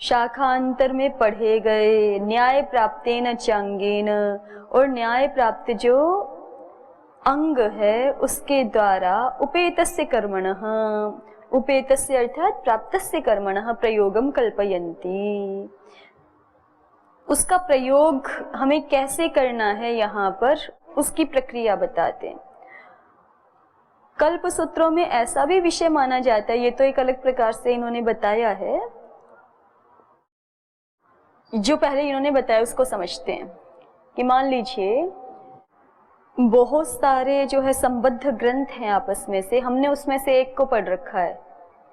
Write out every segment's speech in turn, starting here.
शाखांतर में पढ़े गए न्याय प्राप्तेन चांगेन, और न्याय प्राप्त जो अंग है उसके द्वारा उपेतस्य कर्मणः, उपेतस्य अर्थात प्राप्तस्य कर्मणः प्रयोगम कल्पयन्ति, उसका प्रयोग हमें कैसे करना है यहाँ पर उसकी प्रक्रिया बताते हैं। कल्प सूत्रों में ऐसा भी विषय माना जाता है, ये तो एक अलग प्रकार से इन्होंने बताया है, जो पहले इन्होंने बताया उसको समझते हैं कि मान लीजिए बहुत सारे जो है संबद्ध ग्रंथ हैं आपस में से, हमने उसमें से एक को पढ़ रखा है,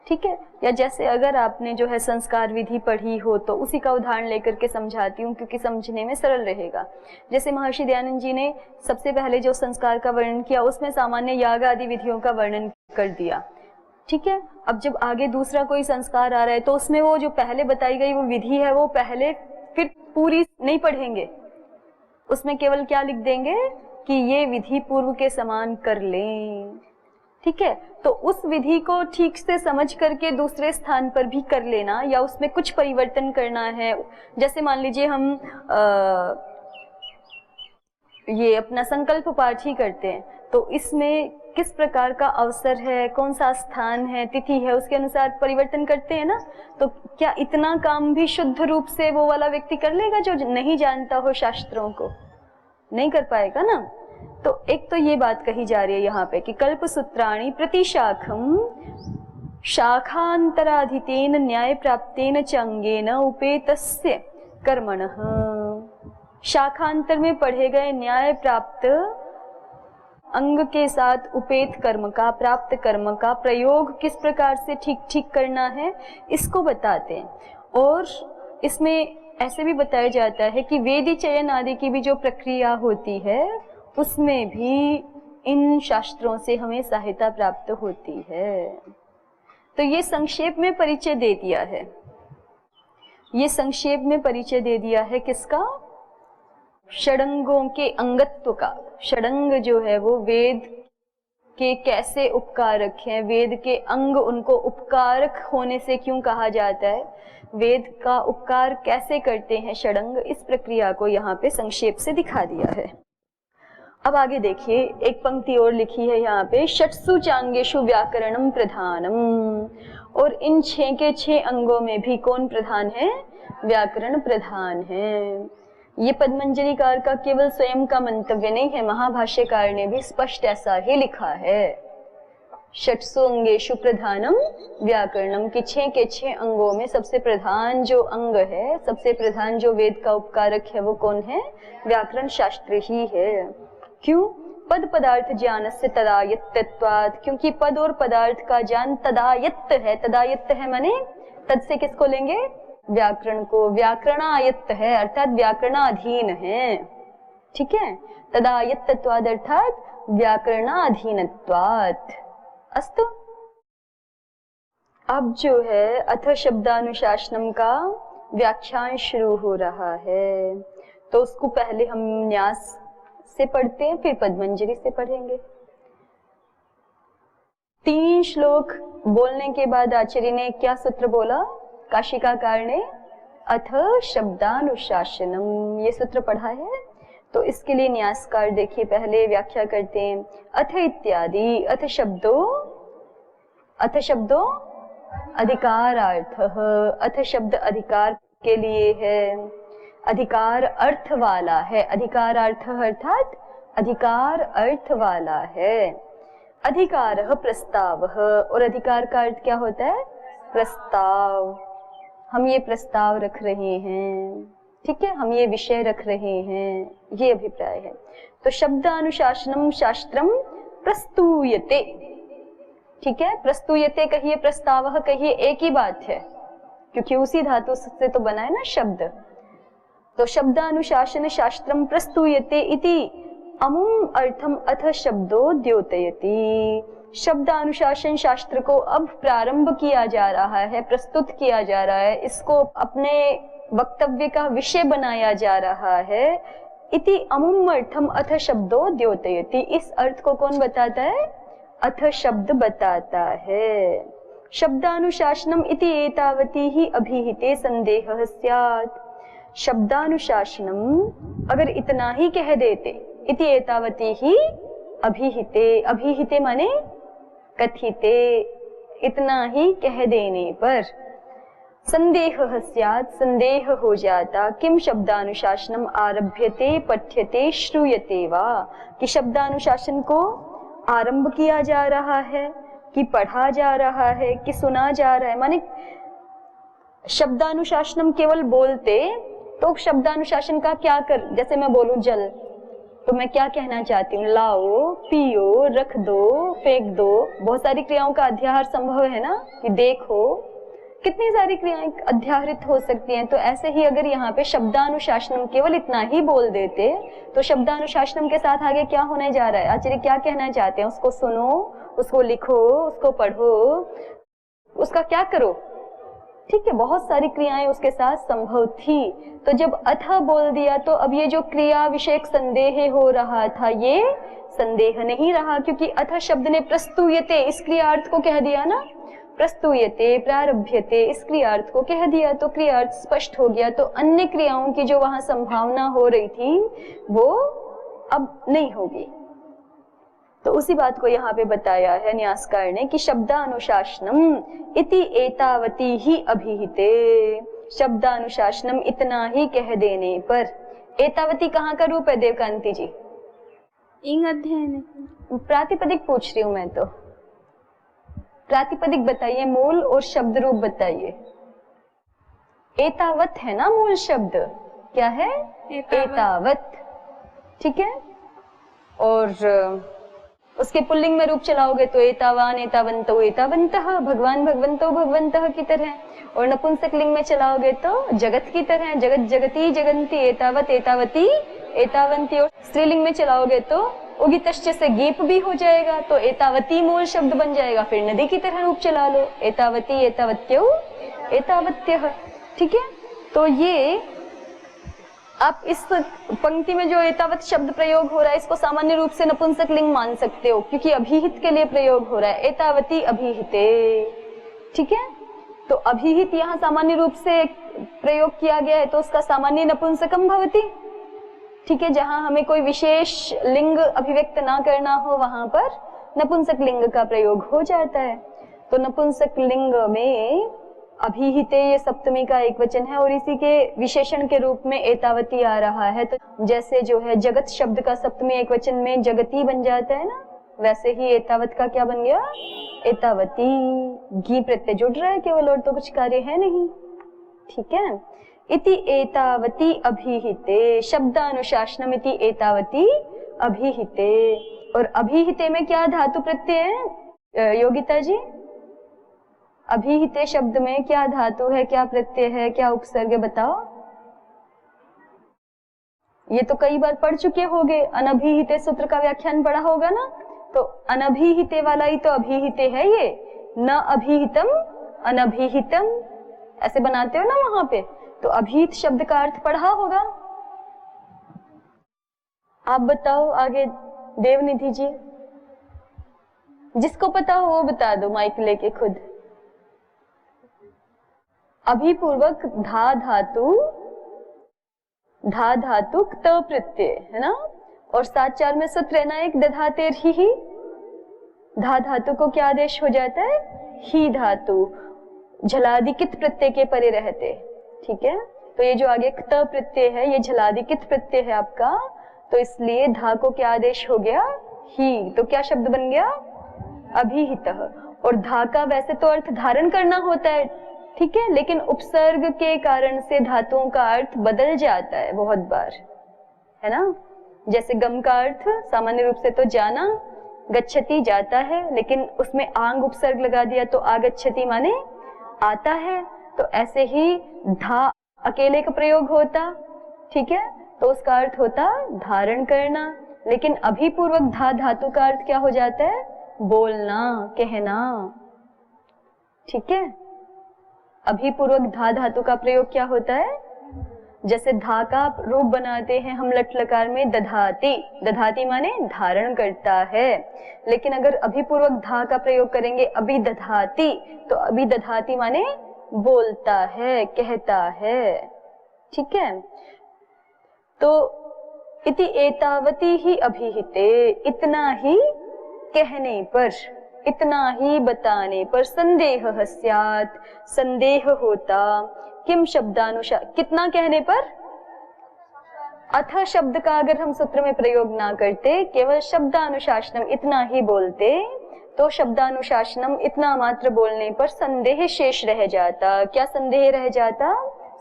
ठीक है। या जैसे अगर आपने जो है संस्कार विधि पढ़ी हो तो उसी का उदाहरण लेकर के समझाती हूँ क्योंकि समझने में सरल रहेगा। जैसे महर्षि दयानंद जी ने सबसे पहले जो संस्कार का वर्णन किया उसमें सामान्य याग आदि विधियों का वर्णन कर दिया, ठीक है। अब जब आगे दूसरा कोई संस्कार आ रहा है तो उसमें वो जो पहले बताई गई वो विधि है वो पहले फिर पूरी नहीं पढ़ेंगे, उसमें केवल क्या लिख देंगे कि ये विधि पूर्व के समान कर लें, ठीक है। तो उस विधि को ठीक से समझ करके दूसरे स्थान पर भी कर लेना या उसमें कुछ परिवर्तन करना है। जैसे मान लीजिए हम ये अपना संकल्प पाठ ही करते हैं तो इसमें किस प्रकार का अवसर है, कौन सा स्थान है, तिथि है, उसके अनुसार परिवर्तन करते हैं ना। तो क्या इतना काम भी शुद्ध रूप से वो वाला व्यक्ति कर लेगा जो नहीं जानता हो शास्त्रों को? नहीं कर पाएगा ना। तो एक तो ये बात कही जा रही है यहाँ पे कि कल्प सूत्राणि प्रतिशाखम शाखांतराधितेन न्याय प्राप्तेन चंगेन उपेतस्य कर्मणः, शाखांतर में पढ़े गए न्याय प्राप्त अंग के साथ उपेत कर्म का, प्राप्त कर्म का प्रयोग किस प्रकार से ठीक ठीक करना है इसको बताते हैं। और इसमें ऐसे भी बताया जाता है कि वेदी चयन आदि की भी जो प्रक्रिया होती है उसमें भी इन शास्त्रों से हमें सहायता प्राप्त होती है। तो ये संक्षेप में परिचय दे दिया है, ये संक्षेप में परिचय दे दिया है किसका? षडंगों के अंगत्व का। षडंग जो है वो वेद के कैसे उपकारक हैं, वेद के अंग उनको उपकारक होने से क्यों कहा जाता है, वेद का उपकार कैसे करते हैं षडंग, इस प्रक्रिया को यहाँ पे संक्षेप से दिखा दिया है। अब आगे देखिए एक पंक्ति और लिखी है यहाँ पे, षट्सु चांगेषु व्याकरणम प्रधानम, और इन 6 के 6 अंगों में भी कौन प्रधान है? व्याकरण प्रधान है। ये पद्मंजलिकार का केवल स्वयं का मंतव्य नहीं है, महाभाष्यकार ने भी स्पष्ट ऐसा ही लिखा है। षट्सु अंगेषु प्रधानम व्याकरणम, कि 6 के 6 अंगों में सबसे प्रधान जो अंग है, सबसे प्रधान जो वेद का उपकारक है वो कौन है? व्याकरण शास्त्र ही है। क्यों? पद पदार्थ ज्ञान से तदायत्तत्वात्, क्योंकि पद और पदार्थ का ज्ञान तदायत्त है। तदायत्त है माने तद से किसको लेंगे? व्याकरण को। व्याकरणायत्त है अर्थात व्याकरणाधीन है, ठीक है। तदायत्तत्वात् अर्थात व्याकरणाधीनत्वात्। अस्तु। अब जो है अथ शब्दानुशासनम का व्याख्यान शुरू हो रहा है, तो उसको पहले हम न्यास से पढ़ते हैं, फिर पद्मंजलि से पढ़ेंगे। 3 श्लोक बोलने के बाद आचार्य ने क्या सूत्र बोला? काशिकाकार ने अथ शब्दानुशासनम, ये सूत्र पढ़ा है। तो इसके लिए न्यासकार देखिए पहले व्याख्या करते हैं। अथ इत्यादि, अथ शब्दों अधिकारार्थ, अथ शब्द अधिकार के लिए है, अधिकार अर्थ वाला है। अधिकारार्थ अर्थात अधिकार अर्थ वाला है। अधिकारः प्रस्तावः, और अधिकार का अर्थ क्या होता है? प्रस्ताव। हम ये प्रस्ताव रख रहे हैं, ठीक है, हम ये विषय रख रहे हैं, ये अभिप्राय है। तो शब्दानुशासनम शास्त्रम प्रस्तूयते, ठीक है। प्रस्तूयते कहिए, प्रस्तावः कहिए, एक ही बात है क्योंकि उसी धातु से तो बना है ना शब्द। तो शब्दानुशासन शास्त्रम प्रस्तूयते इति अमुम अर्थम अथ शब्दो द्योतयति। शब्दानुशासन शास्त्र को अब प्रारंभ किया जा रहा है, प्रस्तुत किया जा रहा है, इसको अपने वक्तव्य का विषय बनाया जा रहा है। इति अमुम अर्थम अथ शब्दो द्योतयति, इस अर्थ को कौन बताता है? अथ शब्द बताता है। शब्दानुशासनम इति एतावती ही अभिहिते संदेहः स्यात्। शब्दानुशासनम अगर इतना ही कह देते, इति एतावती ही अभिहिते, अभिहिते माने कथिते, इतना ही कह देने पर संदेहः स्यात्, संदेह हो जाता, किम शब्दानुशासनम आरभ्यते पठ्यते श्रूयते वा, कि शब्दानुशासन को आरंभ किया जा रहा है, कि पढ़ा जा रहा है, कि सुना जा रहा है। माने शब्दानुशासनम केवल बोलते तो शब्दानुशासन का क्या कर, जैसे मैं बोलूं जल, तो मैं क्या कहना चाहती हूँ, लाओ, पियो, रख दो, फेंक दो, बहुत सारी क्रियाओं का अध्याहार संभव है ना, कि देखो, कितनी सारी क्रियाएं अध्याहृत हो सकती हैं। तो ऐसे ही अगर यहाँ पे शब्दानुशासनम केवल इतना ही बोल देते तो शब्दानुशासनम के साथ आगे क्या होने जा रहा है, आचार्य क्या कहना चाहते हैं, उसको सुनो, उसको लिखो, उसको पढ़ो, उसका क्या करो, ठीक है, बहुत सारी क्रियाएं उसके साथ संभव थी। तो जब अथ बोल दिया तो अब ये जो क्रिया विषयक संदेह हो रहा था ये संदेह नहीं रहा, क्योंकि अथ शब्द ने प्रस्तुयते इस क्रियार्थ को कह दिया ना, प्रस्तुयते, प्रारभ्यते इस क्रियार्थ को कह दिया, तो क्रियार्थ स्पष्ट हो गया। तो अन्य क्रियाओं की जो वहां संभावना हो रही थी वो अब नहीं होगी। तो उसी बात को यहाँ पे बताया है न्यासकार ने कि शब्दानुशासनम इति एतावती ही अभिहिते, शब्दानुशासनम इतना ही कह देने पर। एतावती कहाँ का रूप है देवकांति जी? इंग अध्ययन। प्रातिपदिक पूछ रही हूं मैं, तो प्रातिपदिक बताइए, मूल और शब्द रूप बताइए। एतावत है ना मूल शब्द, क्या है? एतावत, ठीक है। और उसके पुल्लिंग में रूप चलाओगे तो एतावान, एतावंतो, एतावंतः, भगवान, भगवंतो, भगवंतः की तरह। और नपुंसक लिंग में चलाओगे तो जगत की तरह, जगत, जगती, जगंती, एतावत, एतावती, एतावंती। और स्त्रीलिंग में चलाओगे तो उगितश्च से गीप भी हो जाएगा, तो एतावती मूल शब्द बन जाएगा, फिर नदी की तरह रूप चला लो, एतावती, एतावत्यो, एतावत्यः, ठीक है। तो ये आप इस पंक्ति में जो एतावत शब्द प्रयोग हो रहा है इसको सामान्य रूप से नपुंसक लिंग मान सकते हो, क्योंकि अभिहित के लिए प्रयोग हो रहा है, एतावती अभिहिते, ठीक है। तो अभिहित यहाँ सामान्य रूप से प्रयोग किया गया है तो उसका सामान्य नपुंसकम भवति, ठीक है। जहां हमें कोई विशेष लिंग अभिव्यक्त ना करना हो वहां पर नपुंसक लिंग का प्रयोग हो जाता है। तो नपुंसक लिंग में अभिहिते ये सप्तमी का एक वचन है और इसी के विशेषण के रूप में एतावती आ रहा है। तो जैसे जो है जगत शब्द का सप्तमी एक वचन में जगती बन जाता है ना, वैसे ही एतावत का क्या बन गया? एतावती। घी प्रत्यय जुड़ रहा है केवल, और तो कुछ कार्य है नहीं, ठीक है। इति एतावती अभिहिते, शब्दानुशासनम इति एतावती अभिहिते। और अभिहिते में क्या धातु प्रत्यय है योगिता जी? अभिहिते शब्द में क्या धातु है, क्या प्रत्यय है, क्या उपसर्ग, बताओ। ये तो कई बार पढ़ चुके होगे, अनभिहिते सूत्र का व्याख्यान पढ़ा होगा ना, तो अनभिहिते वाला ही तो अभिहिते है ये, न अभिहितम अनभिहितम ऐसे बनाते हो ना वहां पे, तो अभिहित शब्द का अर्थ पढ़ा होगा। आप बताओ आगे, देवनिधि जी, जिसको पता हो वो बता दो माइक लेके खुद। अभिपूर्वक धा धातु क्त प्रत्यय है ना, और 7-4 में सूत्र है ना एक, दधातेर ही। धा धातु को क्या आदेश हो जाता है? ही धातु, झलादिकित प्रत्यय के परे रहते, ठीक है। तो ये जो आगे क्त प्रत्यय है ये झलादिकित प्रत्यय है आपका, तो इसलिए धा को क्या आदेश हो गया? ही। तो क्या शब्द बन गया? अभिहितः। और धा का वैसे तो अर्थ धारण करना होता है, ठीक है, लेकिन उपसर्ग के कारण से धातुओं का अर्थ बदल जाता है बहुत बार, है ना। जैसे गम का अर्थ सामान्य रूप से तो जाना, गच्छति जाता है, लेकिन उसमें आंग उपसर्ग लगा दिया तो आगच्छति माने आता है। तो ऐसे ही धा अकेले का प्रयोग होता, ठीक है, तो उसका अर्थ होता धारण करना, लेकिन अभिपूर्वक धा धातु का अर्थ क्या हो जाता है? बोलना, कहना, ठीक है। अभिपूर्वक धा धातु का प्रयोग क्या होता है? जैसे धा का रूप बनाते हैं हम लट लकार में दधाती, दधाती माने धारण करता है, लेकिन अगर अभिपूर्वक धा का प्रयोग करेंगे अभिदधाती, तो अभिदधाती माने बोलता है, कहता है। ठीक है, तो इति एतावती ही अभिहिते, इतना ही कहने पर, इतना ही बताने पर, संदेह स्यात्, संदेह होता, किम शब्दानुसार, कितना कहने पर, अथ शब्द का अगर हम सूत्र में प्रयोग ना करते, केवल शब्दानुशासनम इतना ही बोलते, तो शब्दानुशासनम इतना मात्र बोलने पर संदेह शेष रह जाता। क्या संदेह रह जाता?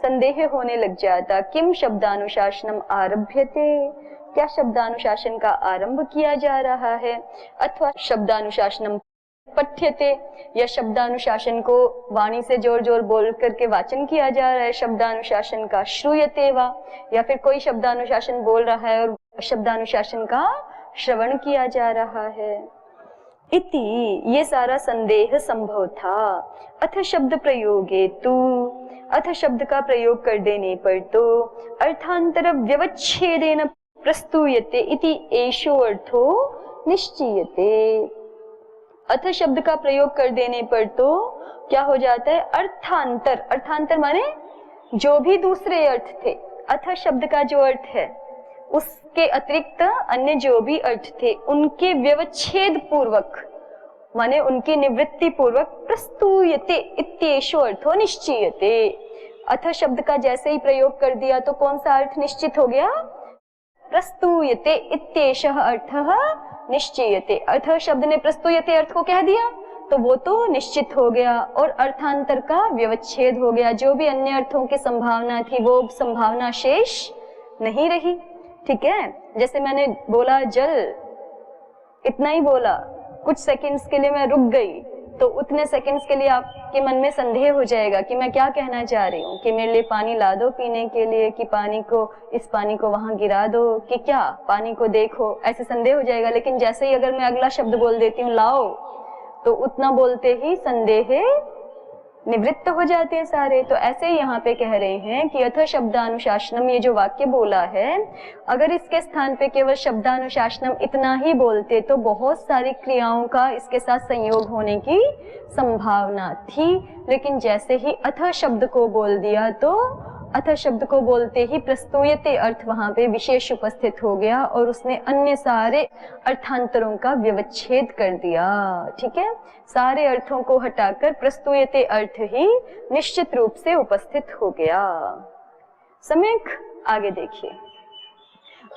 संदेह होने लग जाता। किम शब्दानुशासनम आरभ्यते, क्या शब्दानुशासन का आरंभ किया जा रहा है, अथवा शब्दानुशासनम पठ्यते, या शब्दानुशासन को वाणी से जोर जोर बोल करके वाचन किया जा रहा है शब्दानुशासन का, श्रूयते वा, या फिर कोई शब्दानुशासन बोल रहा है और शब्दानुशासन का श्रवण किया जा रहा है। इति, ये सारा संदेह संभव था। अथ शब्द प्रयोगे तु, अथ शब्द का प्रयोग कर देने पर तो, अर्थांतर व्यवच्छेदेन प्रस्तूयते इति एषो अर्थो निश्चीयते। अथ शब्द का प्रयोग कर देने पर तो क्या हो जाता है? अर्थांतर, अर्थांतर माने जो भी दूसरे अर्थ थे, अथ शब्द का जो अर्थ है उसके अतिरिक्त अन्य जो भी अर्थ थे उनके व्यवच्छेद पूर्वक माने उनकी निवृत्ति पूर्वक प्रस्तूयते इत्येषो अर्थो निश्चीयते। अथ शब्द का जैसे ही प्रयोग कर दिया तो कौन सा अर्थ निश्चित हो गया? प्रस्तूयते इत्येषः अर्थः निश्चीयते। अर्थ शब्द ने प्रस्तूयते अर्थ को कह दिया तो वो तो निश्चित हो गया और अर्थांतर का व्यवच्छेद हो गया। जो भी अन्य अर्थों की संभावना थी वो संभावना शेष नहीं रही। ठीक है, जैसे मैंने बोला जल, इतना ही बोला, कुछ सेकंड्स के लिए मैं रुक गई तो उतने सेकंड्स के लिए आपके मन में संदेह हो जाएगा कि मैं क्या कहना चाह रही हूँ, कि मेरे लिए पानी ला दो पीने के लिए, कि पानी को, इस पानी को वहां गिरा दो, कि क्या पानी को देखो, ऐसे संदेह हो जाएगा। लेकिन जैसे ही अगर मैं अगला शब्द बोल देती हूँ लाओ, तो उतना बोलते ही संदेह निवृत्त हो जाते हैं सारे। तो ऐसे ही यहाँ पे कह रहे हैं कि अथ शब्दानुशासनम, ये जो वाक्य बोला है, अगर इसके स्थान पे केवल शब्दानुशासनम इतना ही बोलते तो बहुत सारी क्रियाओं का इसके साथ संयोग होने की संभावना थी। लेकिन जैसे ही अथ शब्द को बोल दिया तो अथ शब्द को बोलते ही प्रस्तूयते अर्थ वहां पे विशेष उपस्थित हो गया और उसने अन्य सारे अर्थांतरों का व्यवच्छेद कर दिया। ठीक है, सारे अर्थों को हटाकर प्रस्तूयते अर्थ ही निश्चित रूप से उपस्थित हो गया। सम्यक, आगे देखिए।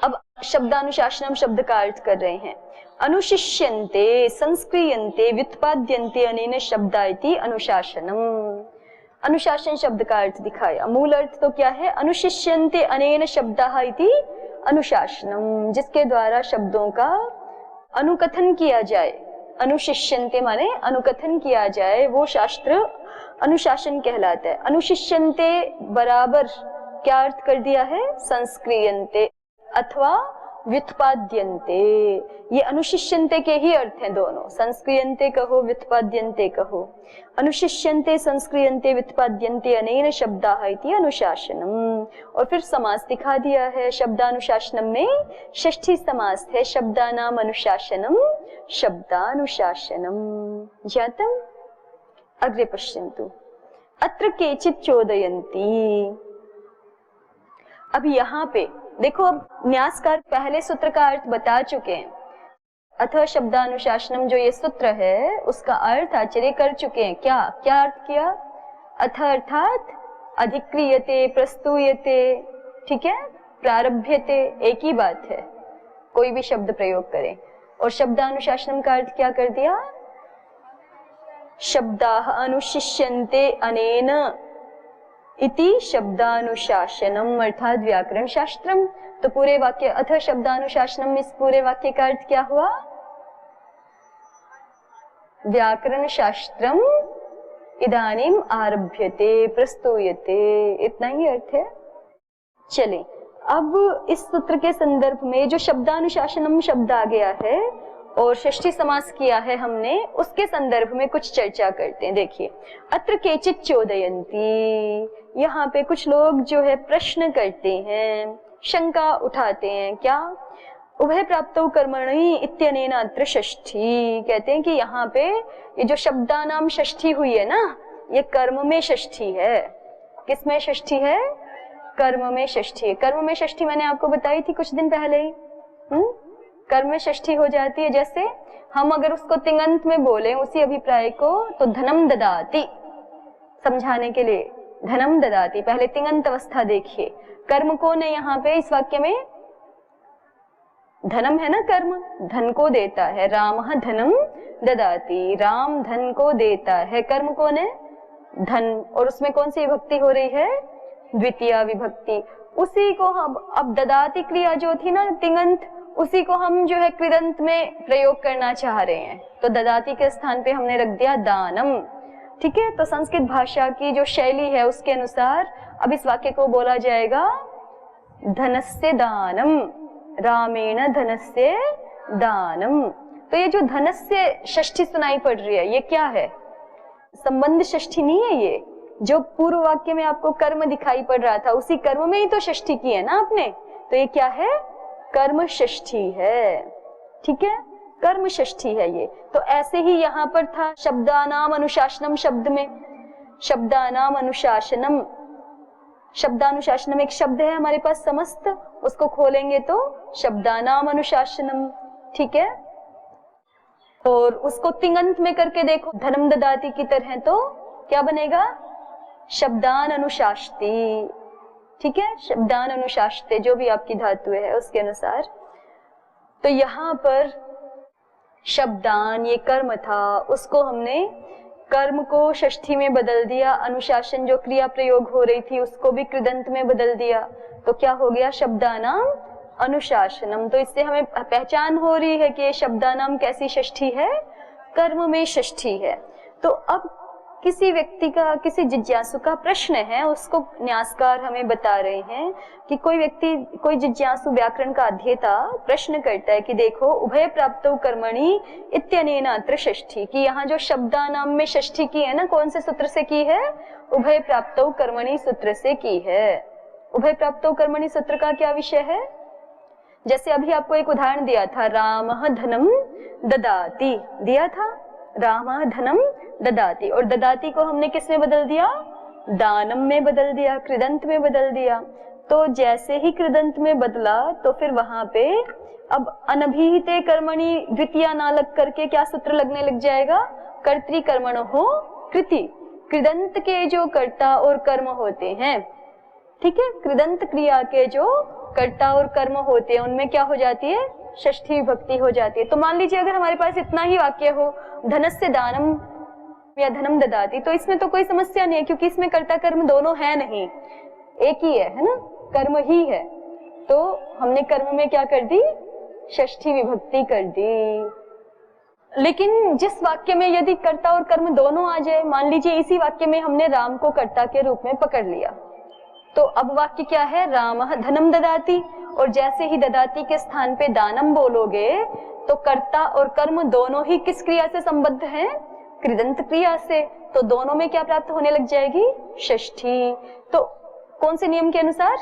अब शब्दानुशासनम शब्द का अर्थ कर रहे हैं। अनुशिष्यन्ते संस्क्रियन्ते व्युत्पाद्यन्ते अनेन शब्दा इति अनुशासनम। अनुशासन शब्द का अर्थ दिखाया। मूल अर्थ तो क्या है? अनुशिष्यन्ते अनेन शब्दाः इति अनुशासनम, जिसके द्वारा शब्दों का अनुकथन किया जाए। अनुशिष्यन्ते माने अनुकथन किया जाए, वो शास्त्र अनुशासन कहलाता है। अनुशिष्यन्ते बराबर क्या अर्थ कर दिया है? संस्क्रियन्ते अथवा व्युत्पाद्यन्ते। ये अनुशिष्यन्ते के ही अर्थ हैं दोनों, संस्क्रियन्ते कहो व्युत्पाद्यन्ते कहो। अनुशिष्यन्ते संस्क्रियन्ते व्युत्पाद्यन्ते अनेन शब्दाः इति अनुशासनम। और फिर समास दिखा दिया है। शब्दानुशासनम में षष्ठी समास है, शब्दानाम अनुशासनम शब्दानुशासनम। ज्ञातम्? अग्रे पश्यन्तु। अत्र केचित् चोदयन्ति। अब यहाँ पे देखो, अब न्यासकार पहले सूत्र का अर्थ बता चुके हैं। अथ शब्दानुशासनम जो ये सूत्र है उसका अर्थ आचार्य कर चुके हैं। क्या क्या अर्थ किया? अथ अर्थात अधिक्रियते, प्रस्तूयते, ठीक है, प्रारभ्यते, एक ही बात है, कोई भी शब्द प्रयोग करें। और शब्दानुशासनम का अर्थ क्या कर दिया? शब्दाः अनुशिष्यन्ते अनेन इति शब्दानुशासनम अर्थात व्याकरण शास्त्रम। तो पूरे वाक्य अथ शब्दानुशासनम, इस पूरे वाक्य का अर्थ क्या हुआ? व्याकरण शास्त्रम इदानीम आरभ्यते प्रस्तूयते, इतना ही अर्थ है। चले, अब इस सूत्र के संदर्भ में जो शब्दानुशासनम शब्द आ गया है और षष्ठी समास किया है हमने, उसके संदर्भ में कुछ चर्चा करते हैं। देखिए, अत्र केचित् चोदयन्ति, यहाँ पे कुछ लोग जो है प्रश्न करते हैं, शंका उठाते हैं। क्या? उभय प्राप्तौ कर्मणि इत्यनेन अत्र षष्ठी। कहते हैं कि यहाँ पे ये जो शब्दानाम षष्ठी हुई है ना, ये कर्म में षष्ठी है। किसमें षष्ठी है? कर्म में षष्ठी है। कर्म में षष्ठी मैंने आपको बताई थी कुछ दिन पहले ही। कर्म में षष्ठी हो जाती है, जैसे हम अगर उसको तिङंत में बोले उसी अभिप्राय को, तो धनम ददाति, समझाने के लिए धनम ददाति। पहले तिङंत अवस्था देखिए। कर्म कौन है यहाँ पे इस वाक्य में? धनम है ना, कर्म धन को देता है। रामः धनम ददाति, राम धन को देता है। कर्म कौन है? धन। और उसमें कौन सी विभक्ति हो रही है? द्वितीय विभक्ति। उसी को हम अब ददाति क्रिया जो थी ना तिङंत, उसी को हम जो है कृदंत में प्रयोग करना चाह रहे हैं, तो ददाति के स्थान पे हमने रख दिया दानम। ठीक है, तो संस्कृत भाषा की जो शैली है उसके अनुसार अब इस वाक्य को बोला जाएगा धनस्य दानम, रामेण धनस्य दानम। तो ये जो धनस्य षष्ठी सुनाई पड़ रही है, ये क्या है? संबंध षष्ठी नहीं है। ये जो पूर्व वाक्य में आपको कर्म दिखाई पड़ रहा था, उसी कर्म में ही तो षष्ठी की है ना आपने, तो ये क्या है? कर्म षष्ठी है। ठीक है, कर्म षष्ठी है ये। तो ऐसे ही यहाँ पर था शब्दानाम अनुशासनम शब्द में, शब्दानाम अनुशासनम, शब्दानुशासनम एक शब्द है हमारे पास समस्त, उसको खोलेंगे तो शब्दानाम अनुशासनम। ठीक है, और उसको तिङंत में करके देखो धनम ददाति की तरह, तो क्या बनेगा? शब्दान अनुशास्ति। ठीक है, शब्दान अनुशास्ते, जो भी आपकी धातु है उसके अनुसार। तो यहाँ पर शब्दान ये कर्म था, उसको हमने कर्म को षष्ठी में बदल दिया, अनुशासन जो क्रिया प्रयोग हो रही थी उसको भी कृदंत में बदल दिया, तो क्या हो गया? शब्दानाम अनुशासनम। तो इससे हमें पहचान हो रही है कि ये शब्दानाम कैसी षष्ठी है? कर्म में षष्ठी है। तो अब किसी व्यक्ति का, किसी जिज्ञासु का प्रश्न है, उसको न्यासकार हमें बता रहे हैं कि कोई व्यक्ति, कोई जिज्ञासु व्याकरण का अध्येता प्रश्न करता है कि देखो उभय प्राप्तौ कर्मणि इत्यनेन अत्र षष्ठी, कि यहाँ जो शब्दानाम में षष्ठी की है ना, कौन से सूत्र से की है? उभय प्राप्तौ कर्मणि सूत्र से की है। उभय प्राप्तौ कर्मणि सूत्र का क्या विषय है? जैसे अभी आपको एक उदाहरण दिया था, रामः धनम ददाति दिया था, रामः धनम ददाति, और ददाति को हमने किस में बदल दिया? दानम में बदल दिया, कृदंत में बदल दिया। तो जैसे ही कृदंत में बदला, तो फिर वहां पे अब अनभिहिते कर्मणि द्वितीय ना लग करके क्या सूत्र लगने लग जाएगा? कर्तृकर्मणो कृति। कृदंत के जो कर्ता और कर्म होते हैं, ठीक है, कृदंत क्रिया के जो कर्ता और कर्म होते हैं उनमें क्या हो जाती है? षष्ठी विभक्ति हो जाती है। तो मान लीजिए अगर हमारे पास इतना ही वाक्य हो, धनस्य दानम या धनम ददाति, तो इसमें तो कोई समस्या नहीं है, क्योंकि इसमें कर्ता कर्म दोनों है नहीं, एक ही है ना, कर्म ही है। तो हमने कर्म में क्या कर दी? षष्ठी विभक्ति कर दी। लेकिन जिस वाक्य में यदि कर्ता और कर्म दोनों आ जाए, मान लीजिए इसी वाक्य में हमने राम को कर्ता के रूप में पकड़ लिया, तो अब वाक्य क्या है? रामः धनम ददाति, और जैसे ही ददाति के स्थान पे दानम बोलोगे तो कर्ता और कर्म दोनों ही किस क्रिया से संबद्ध हैं? कृदंत क्रिया से। तो दोनों में क्या प्राप्त होने लग जाएगी? षष्ठी। तो कौन से नियम के अनुसार?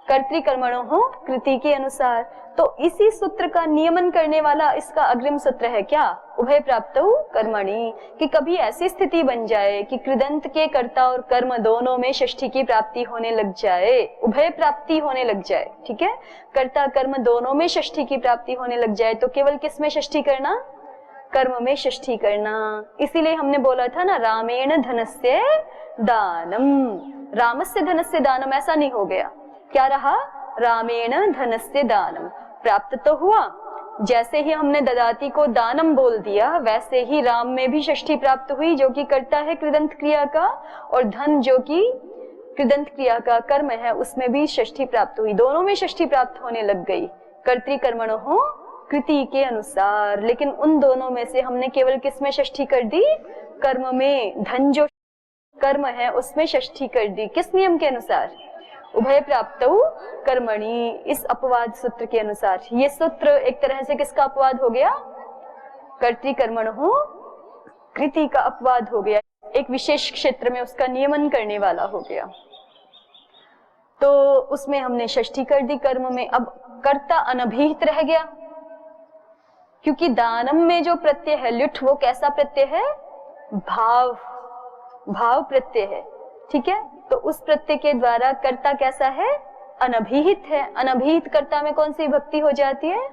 कर्तृकर्मणो कृति के अनुसार। तो इसी सूत्र का नियमन करने वाला इसका अग्रिम सूत्र है क्या? उभय प्राप्तौ कर्मणि, कि कभी ऐसी स्थिति बन जाए कि कृदंत के कर्ता और कर्म दोनों में षष्ठी की प्राप्ति होने लग जाए, उभय प्राप्ति होने लग जाए। ठीक है, कर्ता कर्म दोनों में षष्ठी की प्राप्ति होने लग जाए, तो केवल किस में षष्ठी करना? कर्म में षष्ठी करना। इसीलिए हमने बोला था ना, रामेण धनस्य दानम, रामस्य धनस्य दानम, ऐसा नहीं हो गया। क्या रहा? रामेण धनस्य दानम। प्राप्त तो हुआ, जैसे ही हमने ददाति को दानम बोल दिया वैसे ही राम में भी षष्ठी प्राप्त हुई, जो कि कर्ता है कृदंत क्रिया का, और धन जो कि कृदंत क्रिया का कर्म है उसमें भी षष्ठी प्राप्त हुई। दोनों में षष्ठी प्राप्त होने लग गई कर्तृकर्मणो कृति के अनुसार। लेकिन उन दोनों में से हमने केवल किस में षष्ठी कर दी? कर्म में। धन जो कर्म है उसमें षष्ठी कर दी। किस नियम के अनुसार? उभय प्राप्तौ कर्मणि, इस अपवाद सूत्र के अनुसार। ये सूत्र एक तरह से किसका अपवाद हो गया? कर्तृकर्मणो कृति का अपवाद हो गया। एक विशेष क्षेत्र में उसका नियमन करने वाला हो गया। तो उसमें हमने षष्ठी कर दी कर्म में। अब कर्ता अनभिहित रह गया, क्योंकि दानम में जो प्रत्यय है ल्युट, वो कैसा प्रत्यय है? भाव प्रत्यय है। ठीक है, तो उस प्रत्यय के द्वारा कर्ता कैसा है? अनभिहित है। अनभिहित कर्ता में कौन सी विभक्ति हो जाती है?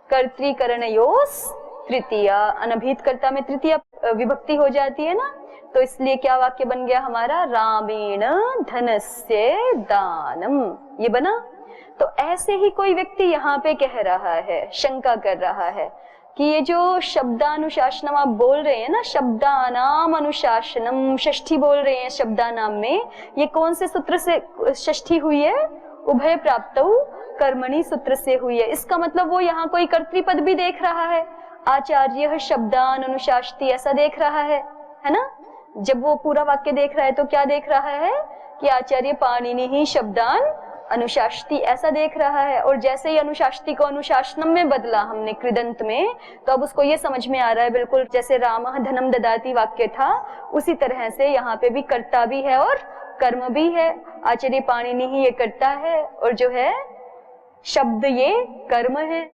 कर्तृकरणयोस् तृतीया। अनभिहित कर्ता में तृतीया विभक्ति हो जाती है ना, तो इसलिए क्या वाक्य बन गया हमारा? रामेण धनस्य दानम, ये बना। तो ऐसे ही कोई व्यक्ति यहाँ पे कह रहा है, शंका कर रहा है कि ये जो शब्दानुशासनम आप बोल रहे हैं ना, शब्दानाम अनुशासनम, षष्ठी बोल रहे हैं शब्दानाम में, ये कौन से सूत्र से षष्ठी हुई है? उभय प्राप्तौ कर्मणि सूत्र से हुई है। इसका मतलब वो यहाँ कोई कर्तृपद भी देख रहा है, आचार्य शब्दान अनुशास्ति ऐसा देख रहा है ना। जब वो पूरा वाक्य देख रहा है तो क्या देख रहा है कि आचार्य पाणिनि ही शब्दान अनुशास्ति ऐसा देख रहा है। और जैसे ही अनुशास्ति को अनुशासनम में बदला हमने कृदंत में, तो अब उसको ये समझ में आ रहा है बिल्कुल जैसे रामः धनम ददाति वाक्य था, उसी तरह से यहाँ पे भी कर्ता भी है और कर्म भी है। आचार्य पाणिनि ही ये कर्ता है और जो है शब्द ये कर्म है।